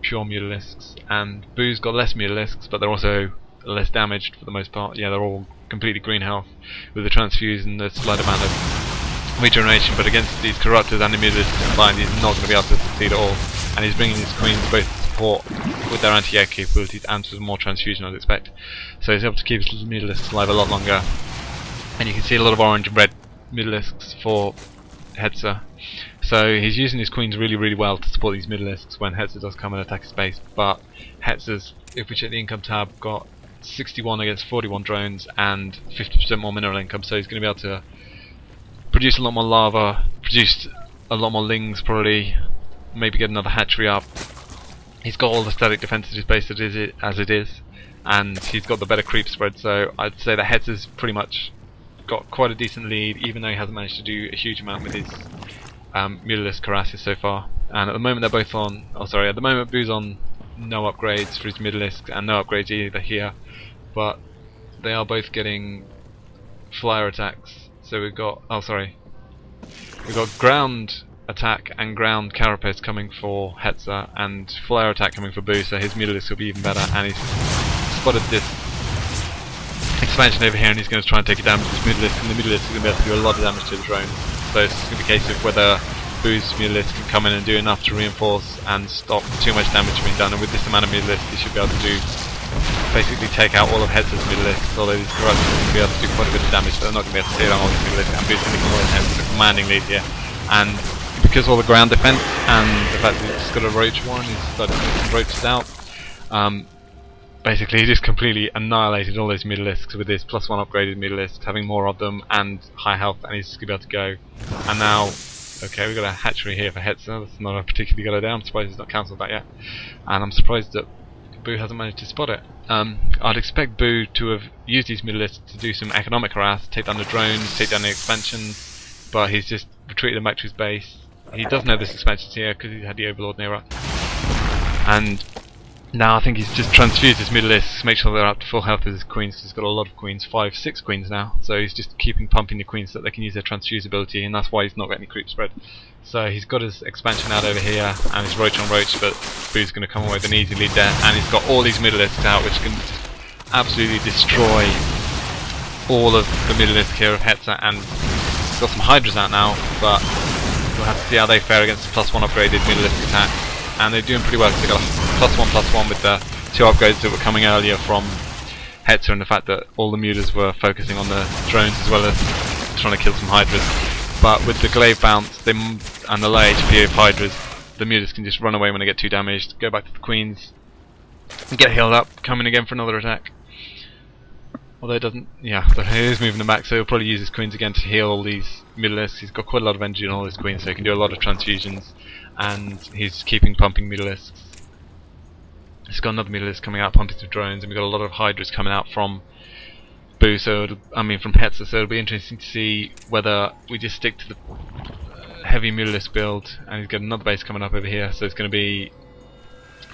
pure mutalisks, and Boo's got less mutalisks, but they're also less damaged for the most part. Yeah, they're all completely green health with the transfuse and the slight amount of regeneration, but against these corruptors and the mutalisks combined, he's not going to be able to succeed at all. And he's bringing his queens both to support with their anti-air capabilities and some more transfusion, I'd expect. So he's able to keep his mutalisks alive a lot longer. And you can see a lot of orange and red mutalisks for Hetzer. So he's using his queens really well to support these mutalisks when Hetzer does come and attack his base. But Hetzer's, if we check the income tab, got 61 against 41 drones and 50% more mineral income, so he's going to be able to produce a lot more lava, produce a lot more lings probably, maybe get another hatchery up. He's got all the static defense at his base as it is, and he's got the better creep spread, so I'd say that Hetzer's pretty much got quite a decent lead, even though he hasn't managed to do a huge amount with his Mutalisk Harasses so far. And at the moment they're both on, at the moment Boo's on no upgrades for his Mutalisk and no upgrades either here, but they are both getting flyer attacks. So we've got, we've got ground attack and ground carapace coming for Hetzer, and flyer attack coming for Boo, so his Mutalisk will be even better, and he's spotted this expansion over here and he's going to try and take it down with his Mutalisk, and the Mutalisk is going to be able to do a lot of damage to the drones. So it's going to be a case of whether Boo's Mutalisk can come in and do enough to reinforce and stop too much damage being done, and with this amount of Mutalisk he should be able to do basically take out all of Hetzer's Mutalisks, although these corruptors are going to be able to do quite a bit of damage, but they're not going to be able to take down all these Mutalisks, and Boo's going to be more intense with a commanding lead here. And because all the ground defense and the fact that he's got a roach one, he's started to get some roaches out. Basically he just completely annihilated all those Mutalisks with his +1 upgraded Mutalisks, having more of them and high health, and he's just going to be able to go. And now, okay, we've got a hatchery here for Hetzer. That's not a particularly good idea. I'm surprised he's not cancelled that yet, and I'm surprised that Boo hasn't managed to spot it. I'd expect Boo to have used his Mutalisks to do some economic harass, take down the drones, take down the expansions, but he's just retreated them back to his base. He does know this expansion's here because he's had the Overlord near up, and now I think he's just transfused his Mutalisks, make sure they're up to full health with his queens. He's got a lot of queens, 6 queens now, so he's just keeping pumping the queens so that they can use their transfuse ability, and that's why he's not got any creep spread. So he's got his expansion out over here and his roach on roach, but Boo's going to come away with an easy lead there, and he's got all these Mutalisks out, which can just absolutely destroy all of the Mutalisk here of Hetzer. And he's got some Hydras out now, but we'll have to see how they fare against the +1 upgraded Mutalisk attack. And they're doing pretty well because they got a +1/+1 with the 2 upgrades that were coming earlier from Hetzer, and the fact that all the mutas were focusing on the drones as well as trying to kill some Hydras. But with the glaive bounce and the low HP of Hydras, the mutas can just run away when they get too damaged, go back to the queens, and get healed up, come in again for another attack. Although it doesn't, yeah, he is moving them back, so he'll probably use his queens again to heal all these Mutalisks. He's got quite a lot of energy on all his queens, so he can do a lot of transfusions, and he's keeping pumping Mutalisks. He's got another Mutalisk coming out, pumping some drones, and we've got a lot of Hydras coming out from Boo, from Hetzer, so it'll be interesting to see whether we just stick to the heavy Mutalisk build, and he's got another base coming up over here, so it's going to be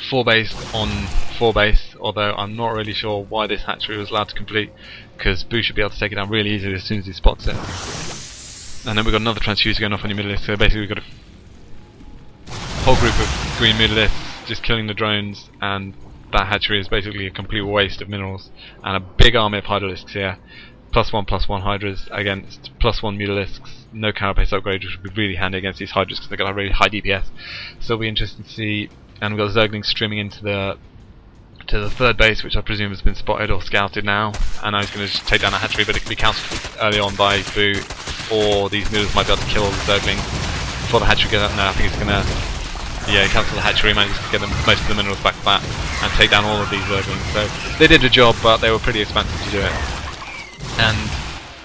4 base on 4 base, although I'm not really sure why this hatchery was allowed to complete, because Boo should be able to take it down really easily as soon as he spots it. And then we've got another transfuser going off on your Mutalisk, so basically we've got a whole group of green Mutalisks just killing the drones, and that hatchery is basically a complete waste of minerals. And a big army of Hydralisks here, +1/+1 Hydras against +1 Mutalisks, no carapace upgrade, which would be really handy against these Hydras because they've got a really high DPS. So it'll be interesting to see. And we've got Zerglings streaming into the 3rd base, which I presume has been spotted or scouted now, and now he's going to just take down a hatchery, but it can be cancelled early on by Boo, or these mutas might be able to kill all the Zerglings before the hatchery gets up. No, I think he's going to cancel the hatchery, manages to get them most of the minerals back to that, and take down all of these Zerglings. So they did a job, but they were pretty expensive to do it. And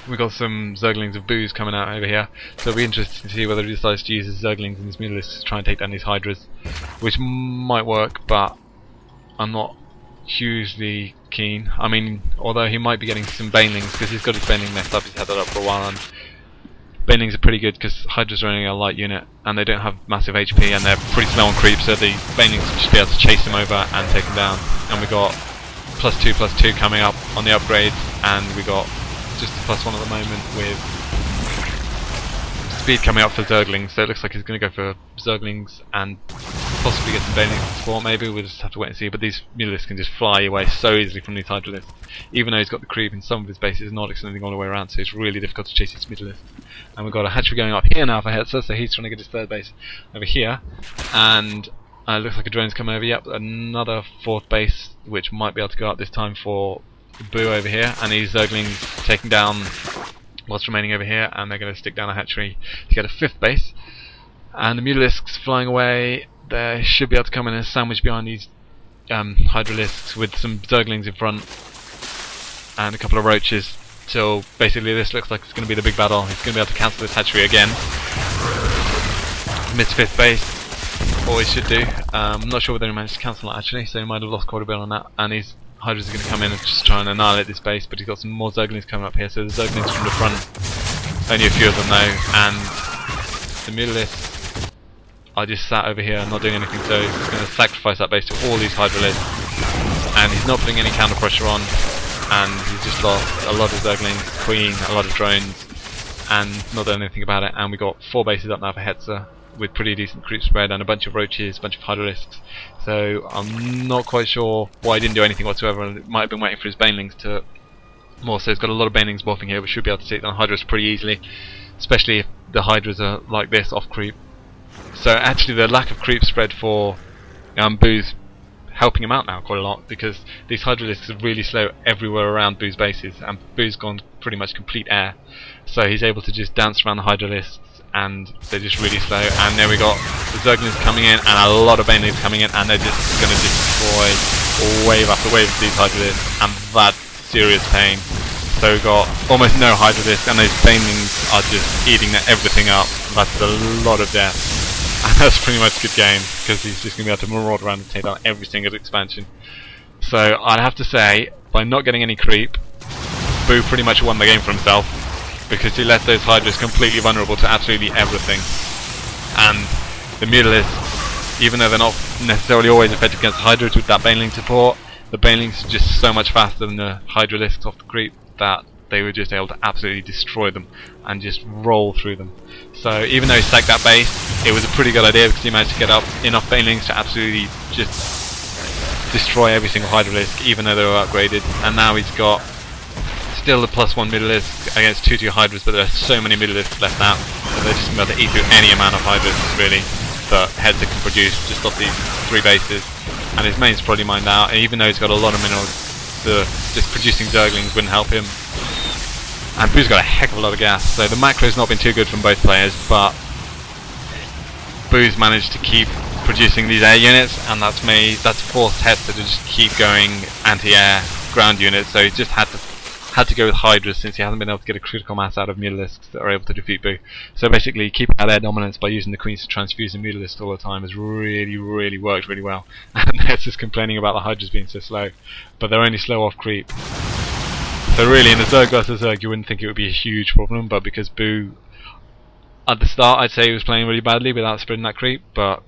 we've got some Zerglings of Boos coming out over here, so it'll be interesting to see whether he decides to use his Zerglings and his Mutalisks to try and take down these Hydras, which might work, but I'm not hugely keen. I mean, although he might be getting some Banelings, because he's got his Baneling messed up, he's had that up for a while, and Banelings are pretty good because Hydras are only a light unit, and they don't have massive HP, and they're pretty slow on creep, so the Banelings should be able to chase him over and take him down. And we got +2/+2 coming up on the upgrades, and we got just a +1 at the moment with speed coming up for Zerglings, so it looks like he's going to go for Zerglings and possibly get some banelings to support, maybe, we'll just have to wait and see, but these Metaloplis can just fly away so easily from these Hydralisks. Even though he's got the creep in some of his bases, not extending all the way around, so it's really difficult to chase these Metaloplis. And we've got a hatchery going up here now for Hetzer, so he's trying to get his third base over here, and looks like a drone's coming over. Yep, another fourth base, which might be able to go up this time for Boo over here, and these Zerglings taking down what's remaining over here, and they're going to stick down a hatchery to get a fifth base. And the Metalisks flying away, they should be able to come in and sandwich behind these Hydralisks with some Zerglings in front and a couple of roaches. So basically this looks like it's going to be the big battle. He's going to be able to cancel this hatchery again. Missed fifth base, always should do. I'm not sure whether he managed to cancel it actually, so he might have lost quite a bit on that. And his Hydras are going to come in and just try and annihilate this base, but he's got some more Zerglings coming up here, so the Zerglings from the front, only a few of them though, and the Metalisks are just sat over here not doing anything, so he's going to sacrifice that base to all these Hydralisks, and he's not putting any counter pressure on, and he's just lost a lot of Zerglings, Queen, a lot of drones, and not done anything about it. And we got 4 bases up now for Hetzer with pretty decent creep spread and a bunch of roaches, a bunch of Hydralisks. So I'm not quite sure why he didn't do anything whatsoever. It might have been waiting for his banelings to more. So he's got a lot of banelings morphing here. We should be able to take down Hydras pretty easily, especially if the Hydras are like this off creep. So actually the lack of creep spread for Boo's helping him out now quite a lot, because these Hydralisks are really slow everywhere around Boo's bases, and Boo's gone pretty much complete air, so he's able to just dance around the Hydralisks and they're just really slow. And there we got the Zerglings coming in and a lot of banelings coming in, and they're just going to destroy wave after wave of these Hydralisks, and that's serious pain. So we've got almost no Hydralisks, and those banelings are just eating everything up. That's a lot of death. And that's pretty much a good game, because he's just going to be able to maraud around and take down every single expansion. So I'd have to say, by not getting any creep, Boo pretty much won the game for himself, because he left those Hydras completely vulnerable to absolutely everything. And the Metalisks, even though they're not necessarily always effective against Hydras with that baneling support, the banelings are just so much faster than the Hydralisks off the creep that they were just able to absolutely destroy them and just roll through them. So even though he sacked that base, it was a pretty good idea, because he managed to get up enough banelings to absolutely just destroy every single Hydralisk, even though they were upgraded. And now he's got still the +1 Metalisk against 2/2 Hydras, but there are so many Metalisks left now that they're just going to be able to eat through any amount of Hydras really that Hetzer can produce just off these 3 bases. And his main's probably mined out, and even though he's got a lot of minerals, just producing Zerglings wouldn't help him. And Boo's got a heck of a lot of gas, so the macro's not been too good from both players, but Boo's managed to keep producing these air units, and that's forced Hetzer to just keep going anti-air ground units. So he just had to go with Hydras, since he hasn't been able to get a critical mass out of Metalisks that are able to defeat Boo. So basically keeping that air dominance by using the Queens to transfuse the Metalisks all the time has really worked really well. And Hetzer's complaining about the Hydras being so slow, but they're only slow off creep. So really in the Zerg versus Zerg you wouldn't think it would be a huge problem, but because Boo at the start I'd say he was playing really badly without spreading that creep, but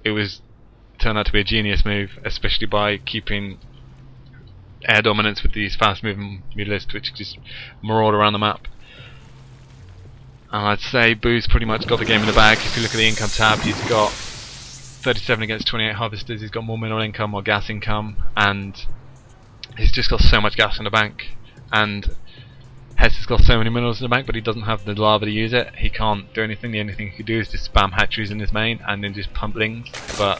it turned out to be a genius move, especially by keeping air dominance with these fast moving Metalisks which just maraud around the map. And I'd say Boo's pretty much got the game in the bag. If you look at the income tab, he's got 37 against 28 harvesters, he's got more mineral income, more gas income, and he's just got so much gas in the bank. And Hetzer's got so many minerals in the bank, but he doesn't have the lava to use it. He can't do anything. The only thing he can do is just spam hatcheries in his main and then just pump lings. But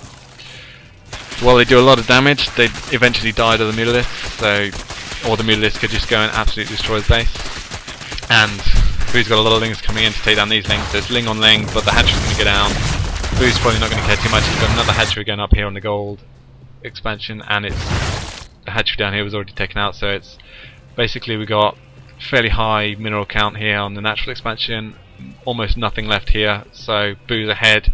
while they do a lot of damage, they eventually die to the Metalisks, so or the Metalisks could just go and absolutely destroy his base. And Boo's got a lot of lings coming in to take down these lings, so it's ling on ling, but the hatchery's going to go down. Boo's probably not going to care too much. He's got another hatchery going up here on the gold expansion, and the hatchery down here was already taken out, so it's basically we got fairly high mineral count here on the natural expansion, almost nothing left here. So Boo's ahead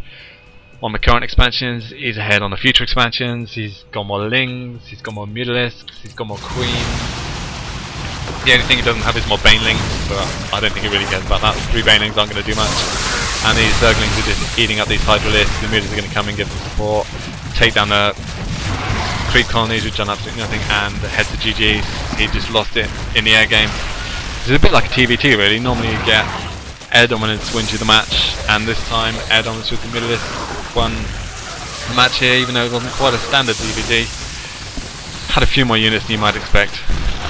on the current expansions, he's ahead on the future expansions. He's got more lings, he's got more Metalisks, he's got more queens. The only thing he doesn't have is more banelings, but I don't think he really cares about that. 3 banelings aren't going to do much, and these Zerglings are just eating up these Hydralisks. The Metalisks are going to come and give them support, take down the creep colonies which done absolutely nothing, and Hetzer GG's. He just lost it in the air game. It's a bit like a TVT really. Normally you get air dominance wins you the match, and this time air dominance with the Metalisks won the match here, even though it wasn't quite a standard DVD. Had a few more units than you might expect.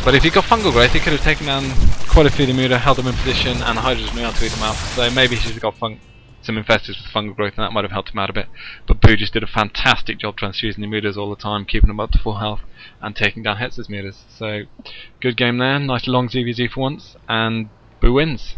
But if he got Fungal Growth, he could have taken down quite a few of the Muda, held them in position, and the Hydras knew how to eat them out. So maybe he should have got some Infestors with Fungal Growth, and that might have helped him out a bit. But Boo just did a fantastic job transfusing the Mudas all the time, keeping them up to full health, and taking down Hetzer's Mudas. So, good game there, nice long ZVZ for once, and Boo wins.